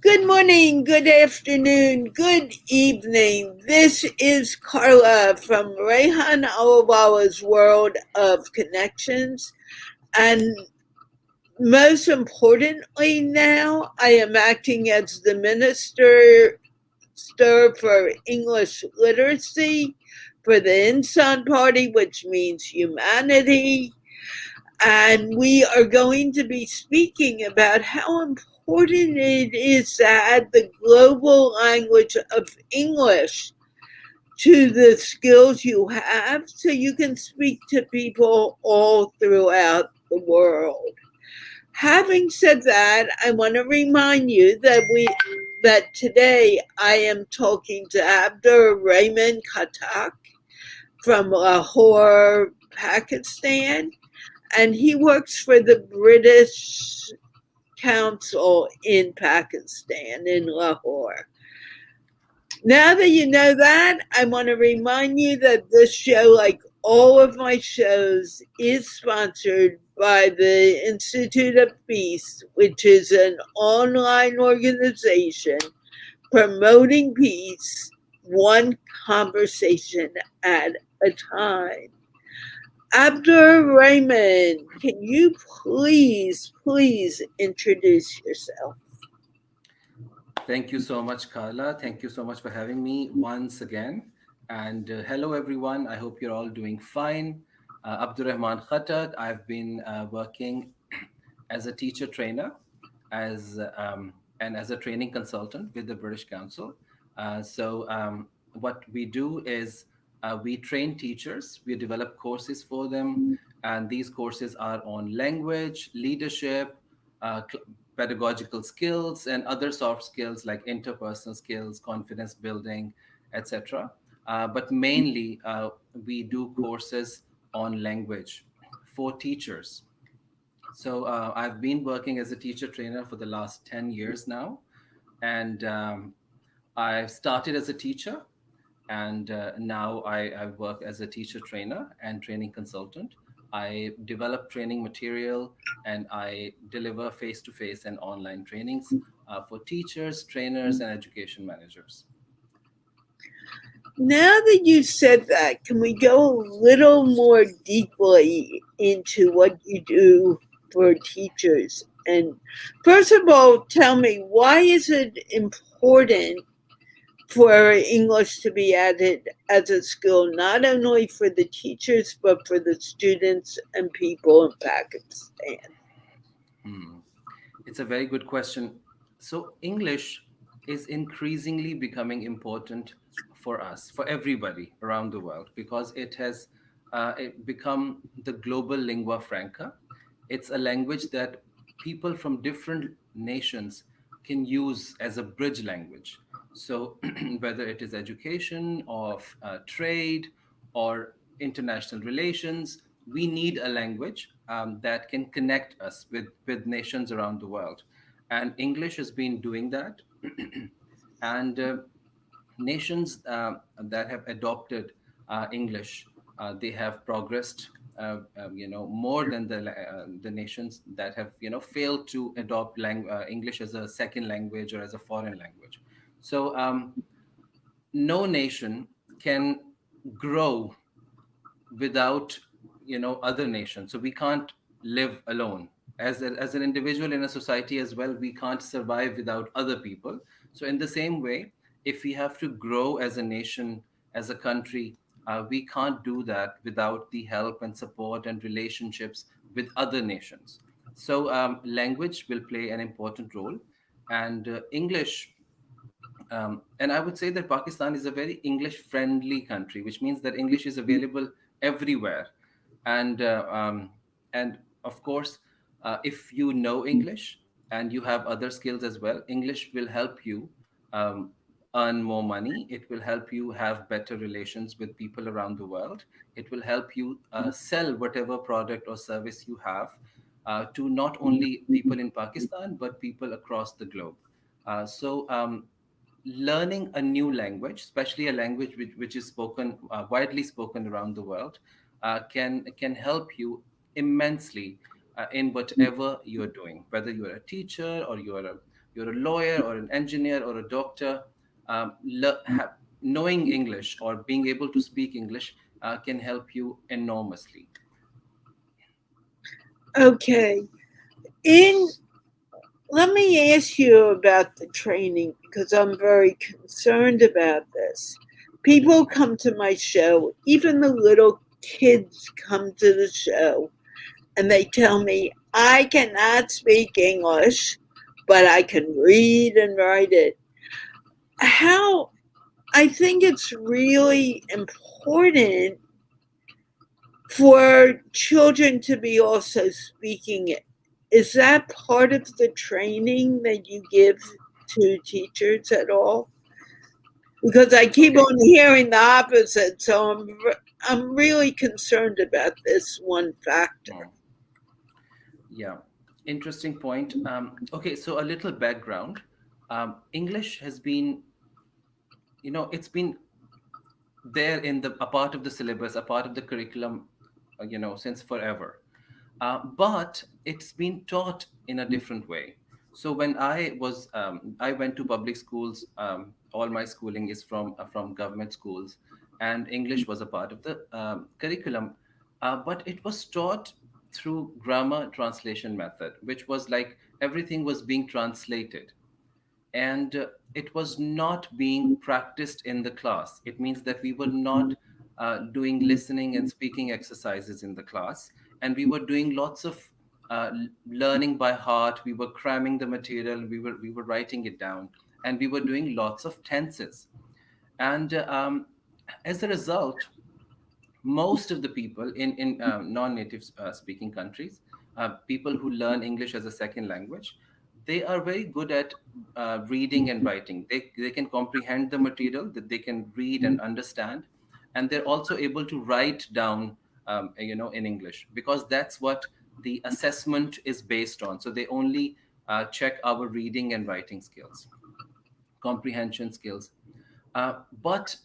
Good morning, good afternoon, good evening. This is Carla from Rehan Alawawa's World of Connections. And most importantly, now I am acting as the Minister for English Literacy for the Insan Party, which means humanity. And we are going to be speaking about how important it is to add the global language of English to the skills you have so you can speak to people all throughout the world. Having said that, I want to remind you that today I am talking to Abdur Rehman Khattack from Lahore, Pakistan, and he works for the British Council in Pakistan, in Lahore. Now that you know that, I want to remind you that this show, like all of my shows, is sponsored by the Institute of Peace, which is an online organization promoting peace one conversation at a time. Abdur Rehman, can you please introduce yourself? Thank you so much, Carla. Thank you so much for having me once again. And hello, everyone. I hope you're all doing fine. Abdur Rehman Khattack. I've been working as a teacher trainer, as and as a training consultant with the British Council. What we do is we train teachers. We develop courses for them, and these courses are on language, leadership, uh, cl- pedagogical skills, and other soft skills like interpersonal skills, confidence building, etc. But mainly, we do courses on language for teachers. I've been working as a teacher trainer for the last 10 years now. And I started as a teacher, and now I work as a teacher trainer and training consultant. I develop training material, and I deliver face to face and online trainings for teachers, trainers, and education managers. Now that you said that, can we go a little more deeply into what you do for teachers? And first of all, tell me, why is it important for English to be added as a skill, not only for the teachers, but for the students and people in Pakistan? Hmm. It's a very good question. So, English is increasingly becoming important for us, for everybody around the world, because it become the global lingua franca. It's a language that people from different nations can use as a bridge language. So, whether it is education, of trade, or international relations, we need a language that can connect us with nations around the world. And English has been doing that. And nations that have adopted English, they have progressed, more than the nations that have, failed to adopt English as a second language or as a foreign language. So no nation can grow without other nations. So we can't live alone as an individual in a society as well. We can't survive without other people. So in the same way, if we have to grow as a nation, as a country, we can't do that without the help and support and relationships with other nations. So language will play an important role. And English, and I would say that Pakistan is a very English friendly country, which means that English is available everywhere. And and of course, if you know English and you have other skills as well, English will help you um, earn more money. It will help you have better relations with people around the world. It will help you sell whatever product or service you have to not only people in Pakistan but people across the globe. So learning a new language, especially a language which is spoken widely spoken around the world, can help you immensely in whatever you're doing, whether you're a teacher or you're you're a lawyer or an engineer or a doctor, knowing English or being able to speak English can help you enormously. Okay. In Let me ask you about the training because I'm very concerned about this. People come to my show, even the little kids come to the show, and they tell me, I cannot speak English, but I can read and write it. How I think it's really important for children to be also speaking it. Is that part of the training that you give to teachers at all? Because I keep Okay. on hearing the opposite, so I'm really concerned about this one factor. Hmm. Yeah, interesting point. Okay, so a little background. English has been, it's been there in the a part of the syllabus, a part of the curriculum, since forever. But it's been taught in a different way. So when I went to public schools. All my schooling is from government schools, and English was a part of the curriculum. But it was taught through grammar translation method, which was like everything was being translated, and it was not being practiced in the class. It means that we were not doing listening and speaking exercises in the class, and we were doing lots of learning by heart. We were cramming the material, we were writing it down, and we were doing lots of tenses. And as a result, most of the people in non-native speaking countries, people who learn English as a second language, they are very good at reading and writing. They can comprehend the material, that they can read and understand, and they're also able to write down, in English, because that's what the assessment is based on. So they only check our reading and writing skills, comprehension skills. But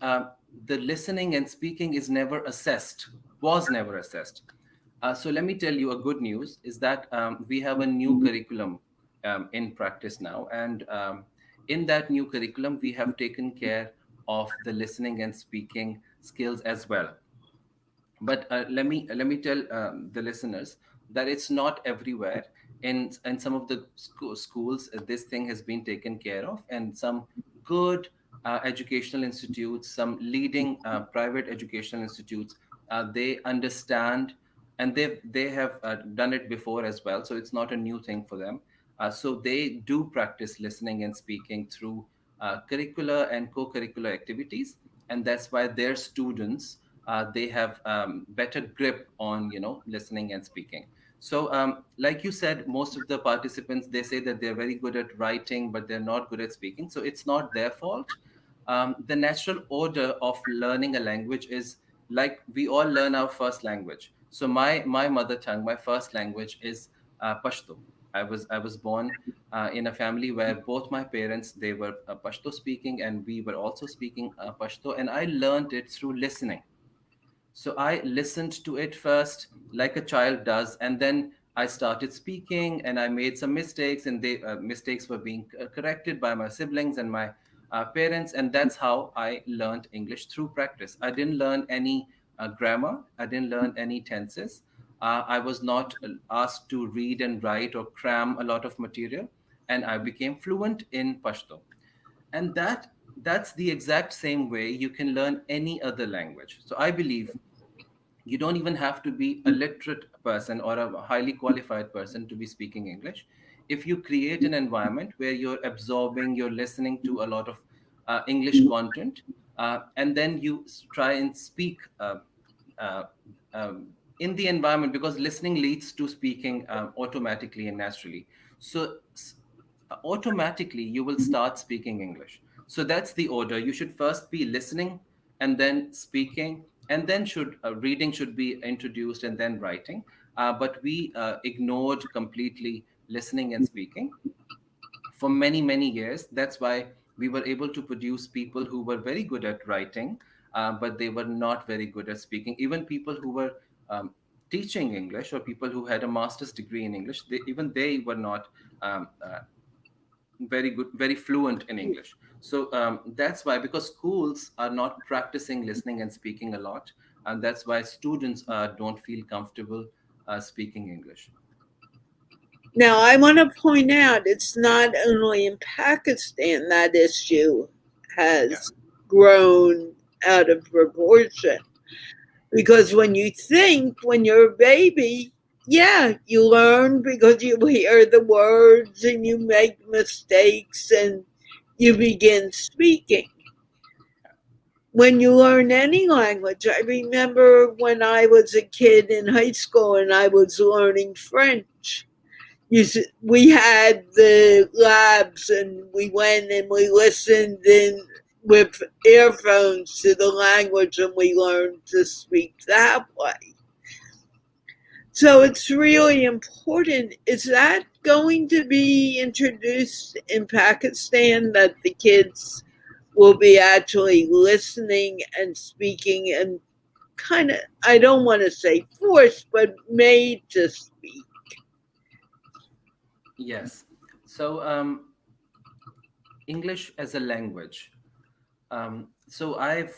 the listening and speaking is never assessed, was never assessed. So let me tell you, a good news is that we have a new curriculum in practice now. And in that new curriculum, we have taken care of the listening and speaking skills as well. But let me tell the listeners that it's not everywhere. In some of the schools, this thing has been taken care of, and some good educational institutes, some leading private educational institutes, they understand, and they have done it before as well, so it's not a new thing for them. So they do practice listening and speaking through curricular and co-curricular activities, and that's why their students, they have better grip on listening and speaking. So like you said, most of the participants, they say that they're very good at writing, but they're not good at speaking. So it's not their fault. The natural order of learning a language is like we all learn our first language. So my mother tongue, my first language is Pashto. I was born in a family where both my parents, they were Pashto speaking, and we were also speaking Pashto, and I learned it through listening. So I listened to it first, like a child does, and then I started speaking, and I made some mistakes, and the mistakes were being corrected by my siblings and my parents, and that's how I learned English, through practice. I didn't learn any grammar, I didn't learn any tenses. I was not asked to read and write or cram a lot of material, and I became fluent in Pashto. And that's the exact same way you can learn any other language. So I believe you don't even have to be a literate person or a highly qualified person to be speaking English. If you create an environment where you're absorbing, you're listening to a lot of English content, and then you try and speak uh, in the environment, because listening leads to speaking automatically and naturally. So automatically you will start speaking English. So that's the order. You should first be listening, and then speaking, and then should reading should be introduced, and then writing. But we ignored completely listening and speaking for many many years. That's why we were able to produce people who were very good at writing, but they were not very good at speaking. Even people who were teaching English, or people who had a master's degree in English, even they were not um, uh, very good, very fluent in English. So that's why, because schools are not practicing listening and speaking a lot, and that's why students don't feel comfortable speaking English. Now, I want to point out it's not only in Pakistan that issue Yeah. has grown out of proportion. Because when you think, when you're a baby, yeah, you learn because you hear the words and you make mistakes and you begin speaking. When you learn any language, I remember when I was a kid in high school and I was learning French. We had the labs and we went and we listened in with earphones to the language and we learned to speak that way. So it's really important. Is that going to be introduced in Pakistan that the kids will be actually listening and speaking and kind of, I don't want to say forced, but made to speak? Yes. So English as a language. So I've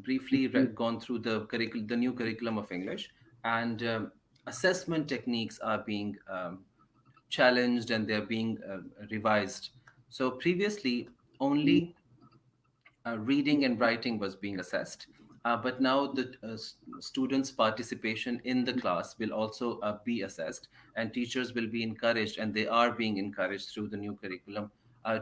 briefly gone through the new curriculum of English, and assessment techniques are being challenged and they're being revised. So previously, only reading and writing was being assessed. But now the students' participation in the class will also be assessed, and teachers will be encouraged, and they are being encouraged through the new curriculum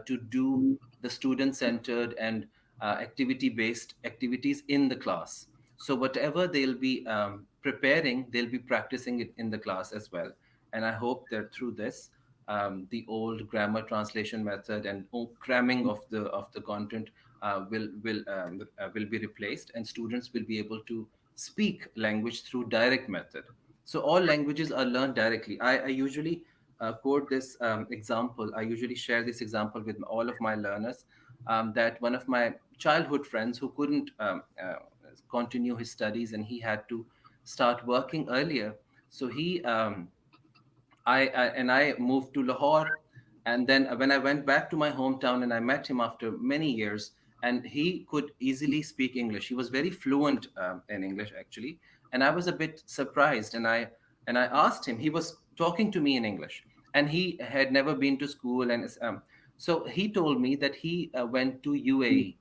to do the student-centered and activity-based activities in the class. So whatever they'll be preparing, they'll be practicing it in the class as well. And I hope that through this, the old grammar translation method and cramming of the content will be replaced, and students will be able to speak language through direct method. So all languages are learned directly. I usually quote this example. I usually share this example with all of my learners, that one of my childhood friends who couldn't continue his studies and he had to start working earlier. So I moved to Lahore, and then when I went back to my hometown and I met him after many years, and he could easily speak English. He was very fluent in English actually, and I was a bit surprised. And I asked him. He was talking to me in English, and he had never been to school, and so he told me that he went to UAE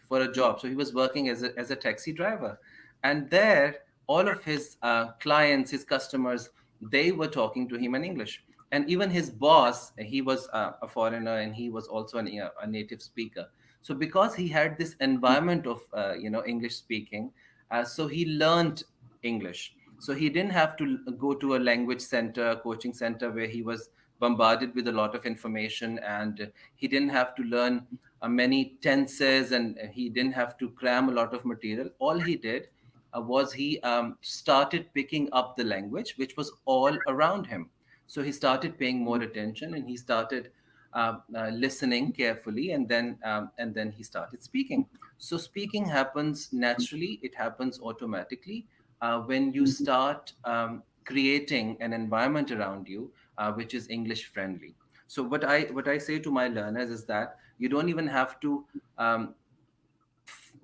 for a job. So he was working as a taxi driver, and there all of his clients, his customers, they were talking to him in English. And even his boss, he was a foreigner, and he was also a native speaker. So because he had this environment of English speaking, so he learned English. So he didn't have to go to a language center, a coaching center, where he was bombarded with a lot of information, and he didn't have to learn many tenses, and he didn't have to cram a lot of material. All he did was he started picking up the language which was all around him. So he started paying more attention, and he started listening carefully, and then he started speaking. So speaking happens naturally, it happens automatically when you start creating an environment around you which is English friendly. So what I say to my learners is that you don't even have to um,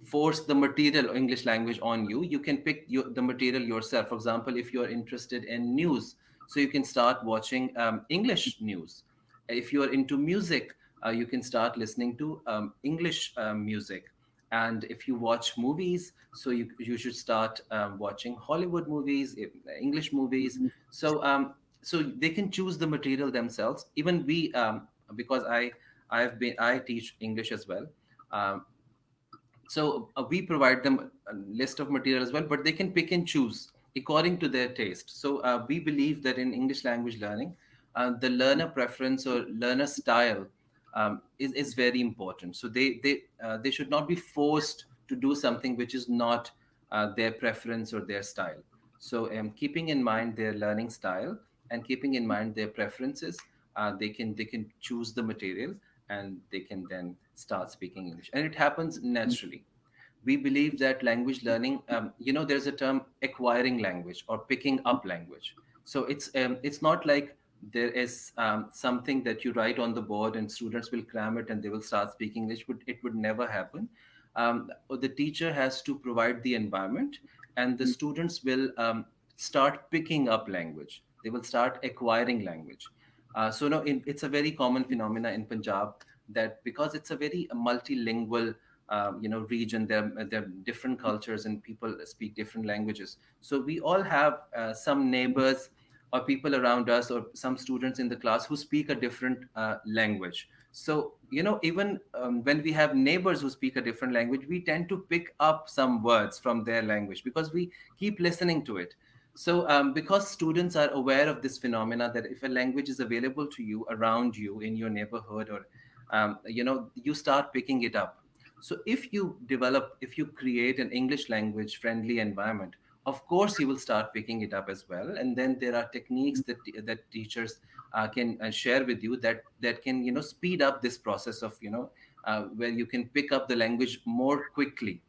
force the material or English language on you. You can pick the material yourself. For example, if you're interested in news, so you can start watching English news. If you're into music, you can start listening to English music. And if you watch movies, so you should start watching Hollywood movies, English movies. So they can choose the material themselves. Even we, because I teach English as well. Um, so we provide them a list of material as well, but they can pick and choose according to their taste. So we believe that in English language learning, the learner preference or learner style is very important. So they should not be forced to do something which is not their preference or their style. So keeping in mind their learning style and keeping in mind their preferences, they can choose the material, and they can then start speaking English, and it happens naturally. We believe that language learning, there's a term acquiring language or picking up language. So it's not like there is something that you write on the board and students will cram it and they will start speaking English, but it would never happen. The teacher has to provide the environment, and the students will start picking up language. They will start acquiring language. So no, it's a very common phenomena in Punjab, that because it's a very multilingual region. There are different cultures and people speak different languages. So we all have some neighbors or people around us or some students in the class who speak a different language. So even when we have neighbors who speak a different language, we tend to pick up some words from their language because we keep listening to it. So because students are aware of this phenomena, that if a language is available to you around you in your neighborhood, or you start picking it up. So if you create an English language friendly environment, of course you will start picking it up as well. And then there are techniques that teachers can share with you, that can speed up this process of where you can pick up the language more quickly.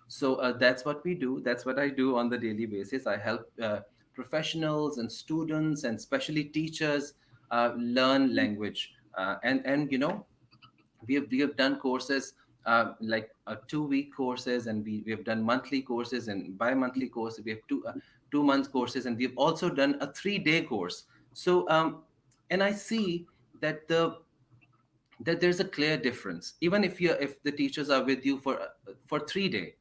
So that's what we do. That's what I do on the daily basis. I help professionals and students and especially teachers learn language. And we have done courses, like 2 week courses, and we have done monthly courses and bi-monthly courses. We have 2 months courses, and we have also done a 3-day course. So and I see that there's a clear difference, even if the teachers are with you for 3 days.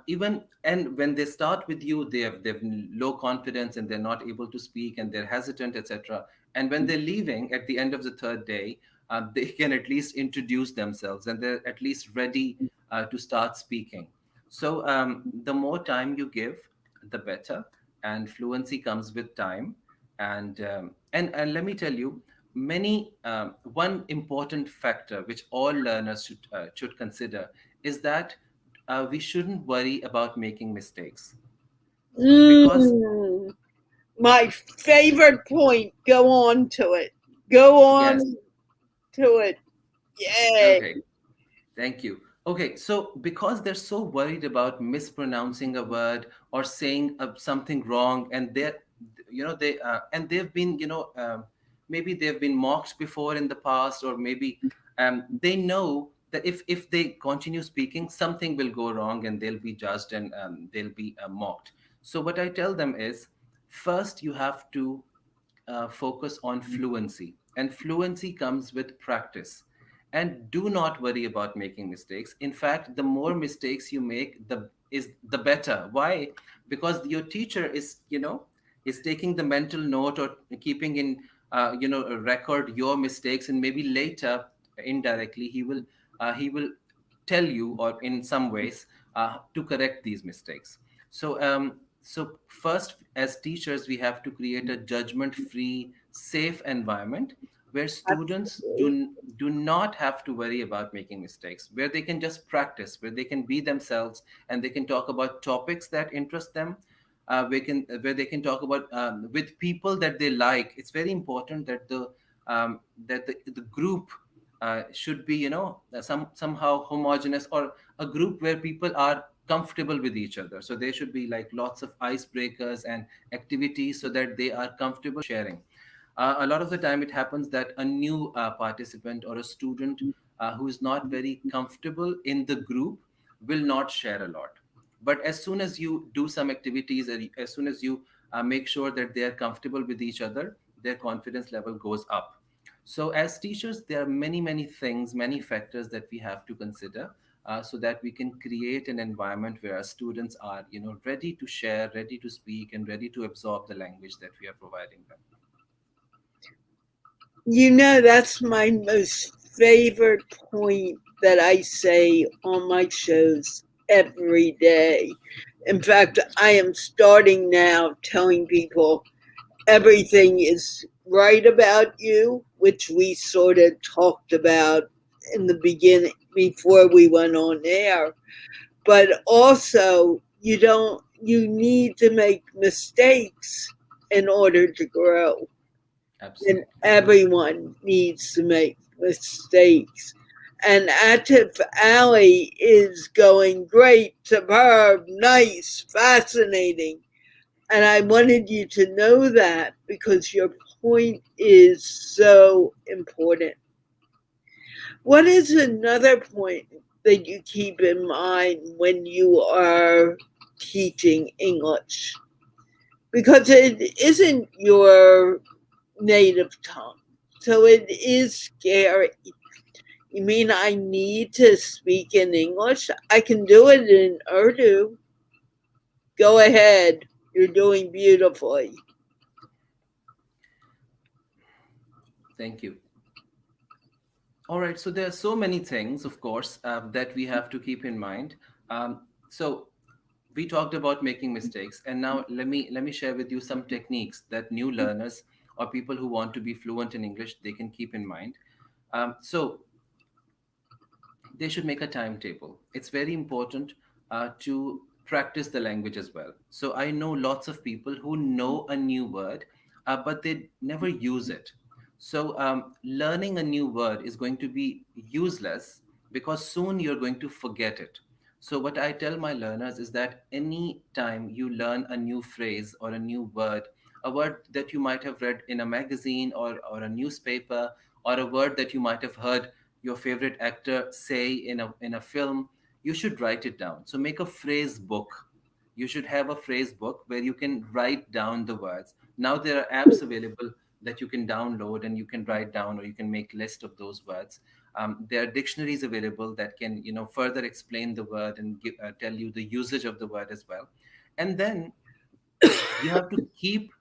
Even and when they start with you, they have low confidence and they're not able to speak and they're hesitant, etc. And when they're leaving at the end of the third day, they can at least introduce themselves and they're at least ready to start speaking. So the more time you give, the better. And fluency comes with time. And let me tell you, many one important factor which all learners should consider is that we shouldn't worry about making mistakes, because Mm, my favorite point. Go on to it. Go on yes. to it. Yay. Okay, thank you. Okay, so because they're so worried about mispronouncing a word or saying something wrong, and they've been maybe they've been mocked before in the past, or maybe they know that if they continue speaking, something will go wrong and they'll be judged, and they'll be mocked. So what I tell them is, first you have to focus on fluency, and fluency comes with practice. And do not worry about making mistakes. In fact, the more mistakes you make, the better. Why? Because your teacher is taking the mental note, or keeping in a record your mistakes, and maybe later, indirectly, he will tell you, or in some ways, to correct these mistakes. So first, as teachers, we have to create a judgment-free, safe environment where students Absolutely. do not have to worry about making mistakes, where they can just practice, where they can be themselves, and they can talk about topics that interest them. Where they can talk about with people that they like. It's very important that the group should be somehow homogeneous, or a group where people are comfortable with each other. So there should be like lots of icebreakers and activities so that they are comfortable sharing. A lot of the time, it happens that a new participant or a student who is not very comfortable in the group will not share a lot. But as soon as you do some activities, and as soon as you make sure that they are comfortable with each other, their confidence level goes up. So, as teachers, there are many, many things, many factors that we have to consider, so that we can create an environment where our students are, ready to share, ready to speak, and ready to absorb the language that we are providing them. That's my most favorite point that I say on my shows every day. In fact, I am starting now telling people everything is right about you, which we sort of talked about in the beginning before we went on air. But also, you need to make mistakes in order to grow. And Absolutely. everyone needs to make mistakes. And Atif Ali is going great, superb, nice, fascinating. And I wanted you to know that because your point is so important. What is another point that you keep in mind when you are teaching English? Because it isn't your native tongue. So it is scary. You mean I need to speak in English? I can do it in Urdu. Go ahead. You're doing beautifully. Thank you. All right, so there are so many things, of course, that we have to keep in mind. So we talked about making mistakes, and now let me share with you some techniques that new learners or people who want to be fluent in English they can keep in mind. So they should make a timetable. It's very important to practice the language as well. So I know lots of people who know a new word, but they never use it. So learning a new word is going to be useless because soon you're going to forget it. So what I tell my learners is that any time you learn a new phrase or a word that you might have read in a magazine or a newspaper, or a word that you might have heard your favorite actor say in a film, you should write it down. So make a phrase book. You should have a phrase book where you can write down the words. Now there are apps available that you can download and you can write down, or you can make list of those words. There are dictionaries available that can further explain the word and tell you the usage of the word as well. And then you have to keep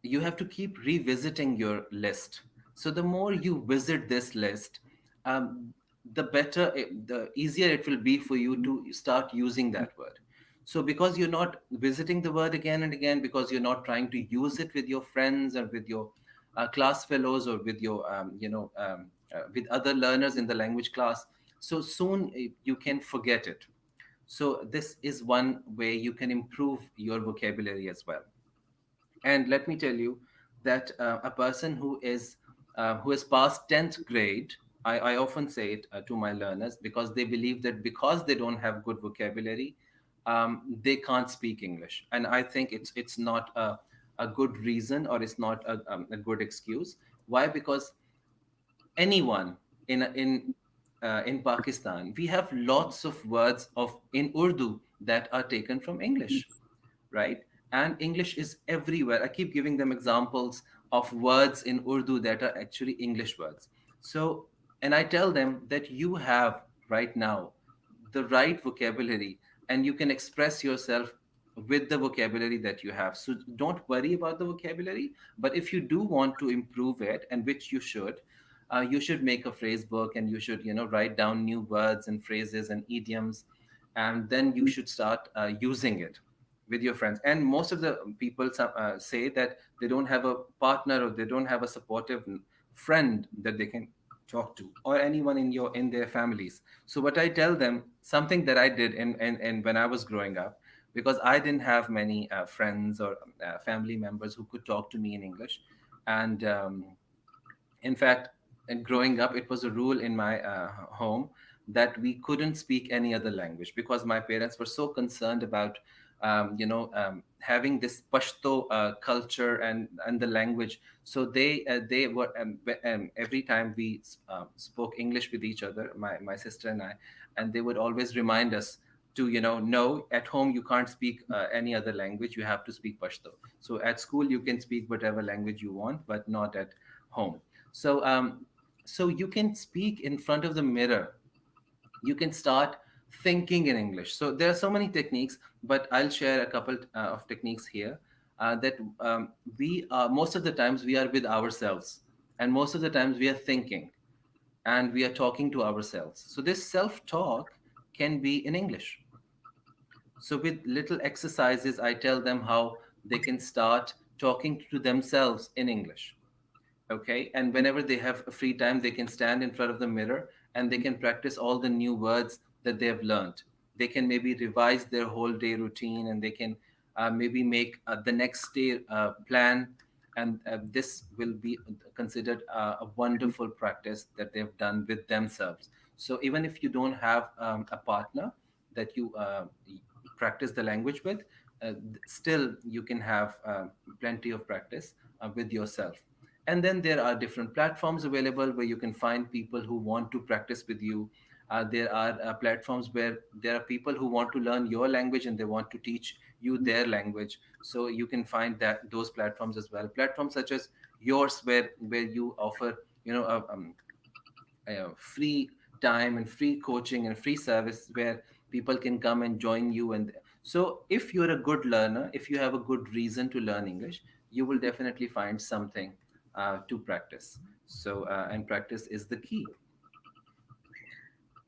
you have to keep revisiting your list. So the more you visit this list, um, the easier it will be for you to start using that word. So because you're not visiting the word again and again, because you're not trying to use it with your friends or with your class fellows, or with your with other learners in the language class, so soon you can forget it. So this is one way you can improve your vocabulary as well. And let me tell you that a person who has passed 10th grade, I often say it to my learners, because they believe that because they don't have good vocabulary, they can't speak English. And I think it's not a good reason, or it's not a good excuse. Why? Because anyone in Pakistan, we have lots of words of in Urdu that are taken from English, right? And English is everywhere. I keep giving them examples of words in Urdu that are actually English words. So, and I tell them that you have right now the right vocabulary, and you can express yourself with the vocabulary that you have. So don't worry about the vocabulary. But if you do want to improve it, and which you should make a phrase book, and you should write down new words and phrases and idioms, and then you should start using it with your friends. And most of the people say that they don't have a partner, or they don't have a supportive friend that they can talk to, or anyone in their families. So what I tell them, something that I did in when I was growing up, because I didn't have many friends or family members who could talk to me in English. And in fact, and growing up, it was a rule in my home that we couldn't speak any other language, because my parents were so concerned about having this Pashto culture and the language. So they were every time we spoke English with each other, my sister and I, and they would always remind us to no, at home you can't speak any other language, you have to speak Pashto. So at school you can speak whatever language you want, but not at home. So so you can speak in front of the mirror. You can start thinking in English. So there are so many techniques, but I'll share a couple of techniques here. That we Most of the times we are with ourselves, and most of the times we are thinking, and we are talking to ourselves. So this self-talk can be in English. So with little exercises, I tell them how they can start talking to themselves in English. Okay, and whenever they have a free time, they can stand in front of the mirror, and they can practice all the new words that they have learned. They can maybe revise their whole day routine, and they can maybe make the next day plan. And this will be considered a wonderful practice that they've done with themselves. So even if you don't have a partner that you practice the language with, still you can have plenty of practice with yourself. And then there are different platforms available where you can find people who want to practice with you. There are platforms where there are people who want to learn your language and they want to teach you their language. So you can find that those platforms as well. Platforms such as yours, where you offer, free time and free coaching and free service where people can come and join you. And so if you're a good learner, if you have a good reason to learn English, you will definitely find something to practice. So and practice is the key.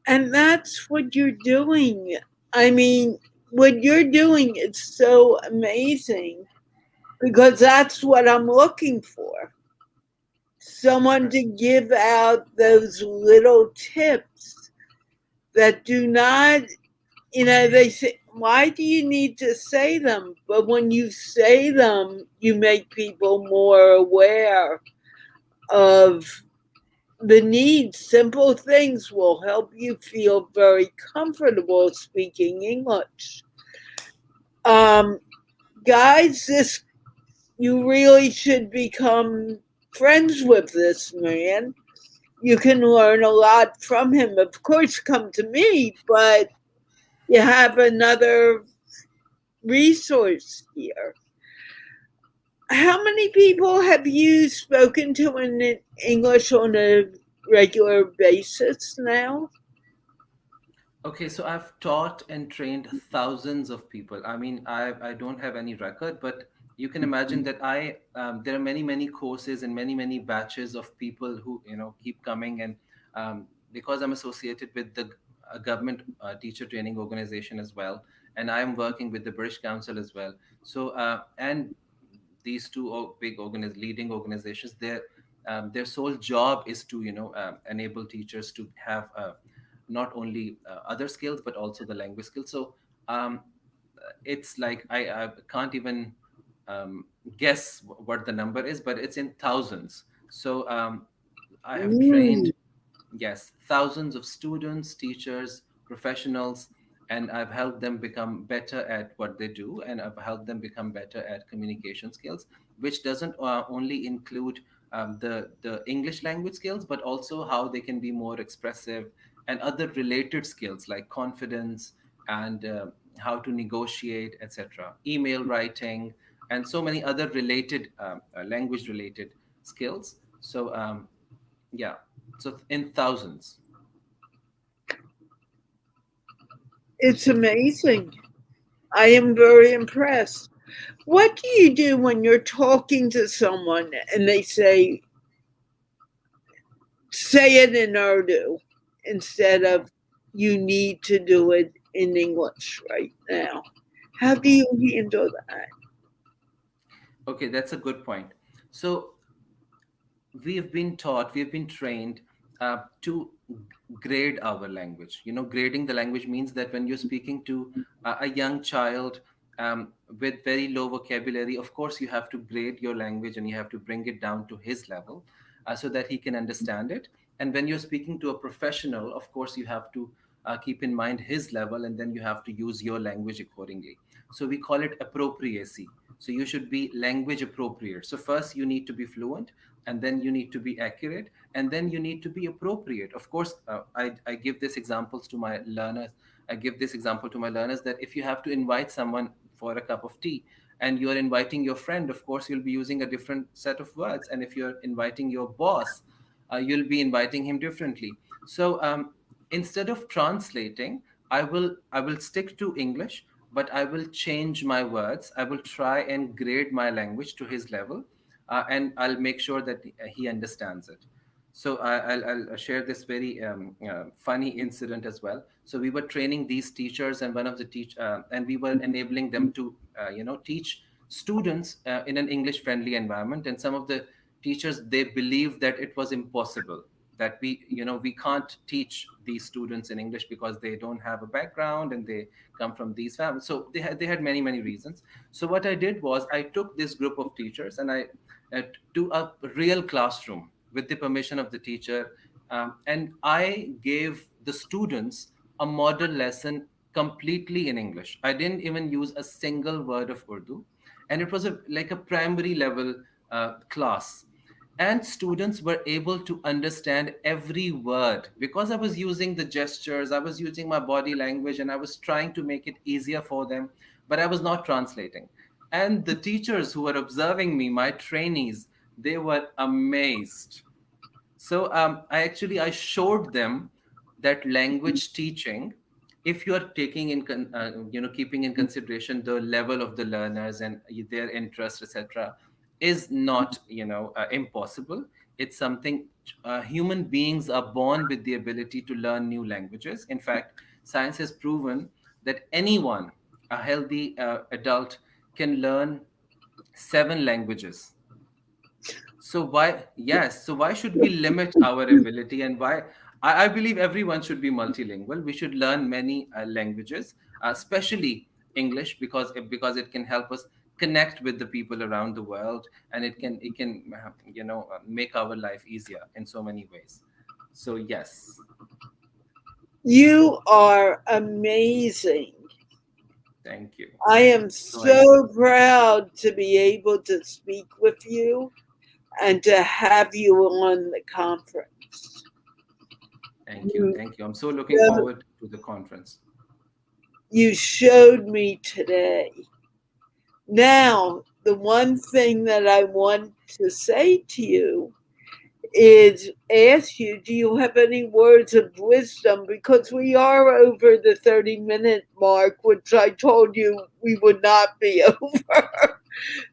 And that's what you're doing. I mean, what you're doing is so amazing because that's what I'm looking for. Someone Right. to give out those little tips that do not, they say, why do you need to say them? But when you say them, you make people more aware of the needs. Simple things will help you feel very comfortable speaking English. Um, Guys, this you really should become friends with this man. You can learn a lot from him. Of course, come to me, but you have another resource here. How many people have you spoken to in English on a regular basis now? Okay, so I've taught and trained thousands of people. I mean, I don't have any record, but you can imagine that there are many courses and many batches of people who keep coming. And because I'm associated with the government teacher training organization as well, and I'm working with the British Council as well. So and these two big leading organizations, their sole job is to enable teachers to have not only other skills but also the language skills. So um, it's like I can't even guess what the number is, but it's in thousands. So I have Mm. trained, yes, thousands of students, teachers, professionals, and I've helped them become better at what they do, and I've helped them become better at communication skills, which doesn't only include the English language skills, but also how they can be more expressive and other related skills like confidence and how to negotiate, etc. Email writing and so many other related language related skills. So yeah, so in thousands. It's amazing. I am very impressed. What do you do when you're talking to someone and they say it in Urdu instead of you need to do it in English right now? How do you handle that? Okay, that's a good point. So we have been taught, we have been trained to grade our language. Grading the language means that when you're speaking to a young child with very low vocabulary, of course, you have to grade your language and you have to bring it down to his level so that he can understand it. And when you're speaking to a professional, of course, you have to keep in mind his level and then you have to use your language accordingly. So we call it appropriacy. So you should be language appropriate. So first you need to be fluent, and then you need to be accurate, and then you need to be appropriate. Of course, I give this examples to my learners. I give this example to my learners that if you have to invite someone for a cup of tea and you're inviting your friend, of course you'll be using a different set of words. And if you're inviting your boss, you'll be inviting him differently. So instead of translating, I will stick to English, but I will change my words. I will try and grade my language to his level, and I'll make sure that he understands it. So I'll share this very funny incident as well. So we were training these teachers, and one of the and we were enabling them to teach students in an English friendly environment. And some of the teachers, they believed that it was impossible, that we can't teach these students in English because they don't have a background and they come from these families. So they had many reasons. So what I did was I took this group of teachers and I to a real classroom with the permission of the teacher, and I gave the students a model lesson completely in English. I didn't even use a single word of Urdu, and it was like a primary level class, and students were able to understand every word because I was using the gestures, I was using my body language, and I was trying to make it easier for them, but I was not translating. And the teachers who were observing me, my trainees, they were amazed. So I showed them that language teaching, if you are taking in keeping in consideration the level of the learners and their interest, etc., is not impossible. It's something, human beings are born with the ability to learn new languages. In fact, science has proven that anyone, a healthy adult, can learn 7 languages. So why should we limit our ability? And why? I believe everyone should be multilingual. We should learn many languages, especially English, because it can help us connect with the people around the world, and it can make our life easier in so many ways. So yes, You are amazing. thank you. I am So I so proud to be able to speak with you and to have you on the conference. You, thank you. I'm so looking forward to the conference. you showed me today. Now, the one thing that I want to say to you is ask you, do you have any words of wisdom? Because we are over the 30-minute mark, which I told you we would not be over.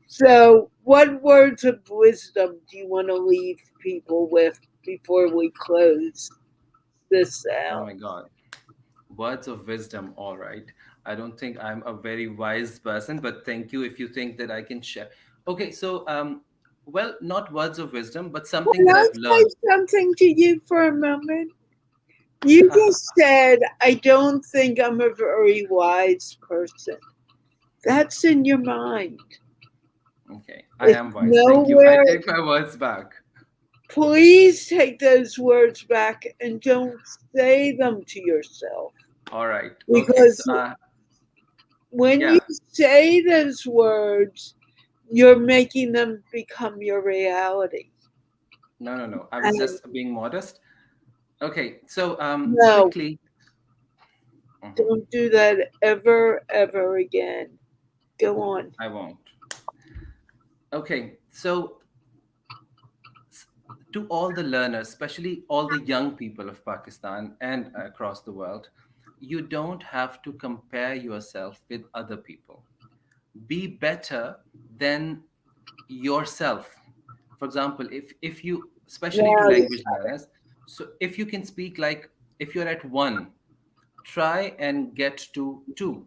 So, what words of wisdom do you want to leave people with before we close this Oh out? my God. Words of wisdom, all right. I don't think I'm a very wise person, but thank you if you think that I can share. Okay, so well, not words of wisdom, but something Can that I I've say learned. something to you for a moment? You just said, I don't think I'm a very wise person. That's in your mind. Okay, I It's am wise. Thank you. I nowhere. take my words back. Please take those words back and don't say them to yourself. All right. Okay, so Because when you yeah. say those words, you're making them become your reality. No, no, no. I was And just being modest. Okay, so no, quickly. Mhm, don't do that ever, ever again. Go on. I won't. Okay, so s- to all the learners, especially all the young people of Pakistan and across the world, you don't have to compare yourself with other people. Be better than yourself. For example, if you, especially to Wow. language learners, so if you can speak like, if you're at 1, try and get to 2.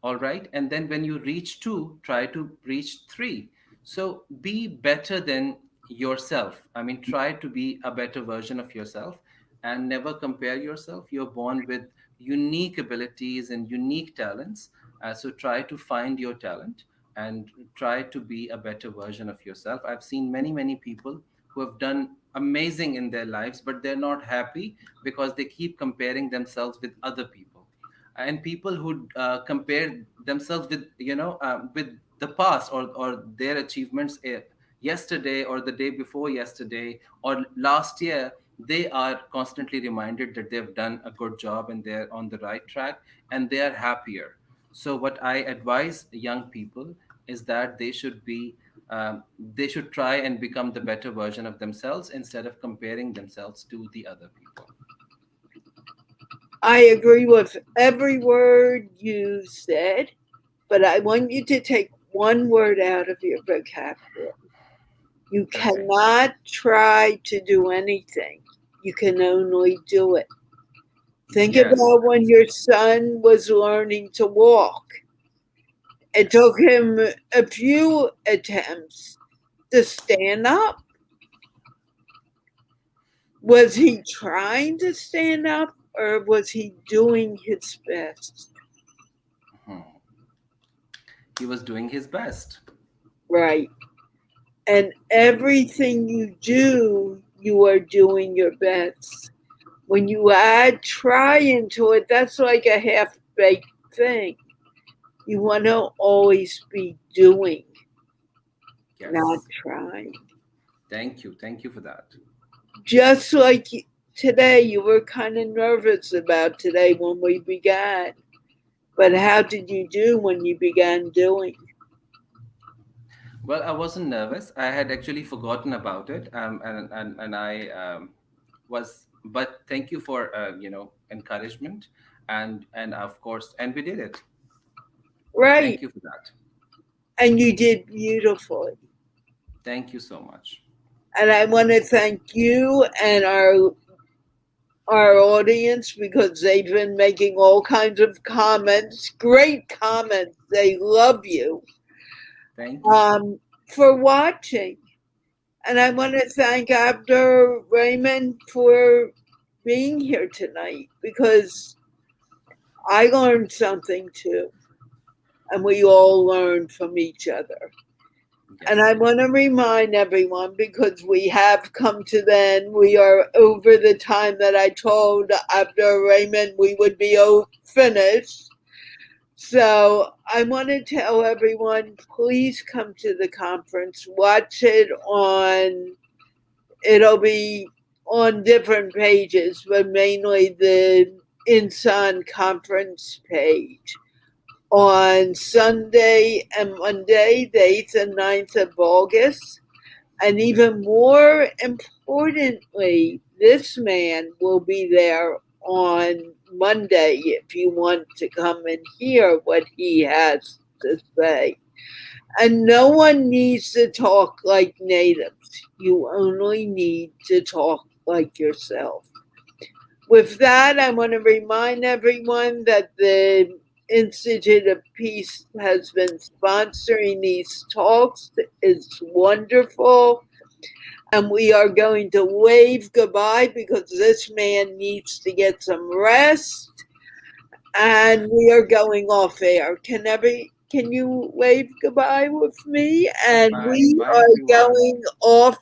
All right, and then when you reach 2, try to reach 3. So be better than yourself. I mean, try to be a better version of yourself, and never compare yourself. You're born with unique abilities and unique talents. So try to find your talent and try to be a better version of yourself. I've seen many people who have done amazing in their lives, but they're not happy because they keep comparing themselves with other people. And people who compare themselves with with the past, or their achievements yesterday or the day before yesterday or last year, they are constantly reminded that they've done a good job and they're on the right track, and they are happier. So what I advise young people is that they should try and become the better version of themselves instead of comparing themselves to the other people. I agree with every word you said, but I want you to take one word out of your vocabulary. You Okay. cannot try to do anything, you can only do it. Think Yes. about when your son was learning to walk. It took Yes. him a few attempts to stand up. Was he trying to stand up or was he doing his best? Hmm. He was doing his best. Right. And everything you do, you are doing your best. When you add try into it, that's like a half baked thing. You want to always be doing. not Yes. trying. Thank you. Thank you for that. Just like today, you were kind of nervous about today when we began. But how did you do when you began doing? Well, I wasn't nervous. I had actually forgotten about it, and I was. But thank you for encouragement, and of course, and we did it. Right. Thank you for that. And you did beautifully. Thank you so much. And I want to thank you and our audience because they've been making all kinds of comments, great comments. They love you Thank you. for watching. And I want to thank Abdur Rehman for being here tonight because I learned something too. And we all learn from each other. And Yes. I want to remind everyone because we have come to the end, we are over the time that I told Abdur Rehman we would be finished. So I want to tell everyone please come to the conference, watch it it'll be on different pages, but mainly the Insan conference page on Sunday and Monday, the 8th and 9th of August. And even more importantly, this man will be there on Monday if you want to come and hear what he has to say. And no one needs to talk like natives. You only need to talk like yourself. With that, I want to remind everyone that the Institute of Peace has been sponsoring these talks. It's wonderful. And we are going to wave goodbye because this man needs to get some rest. And we are going off air. Can you wave goodbye with me? And Bye. we Bye, are everyone. going off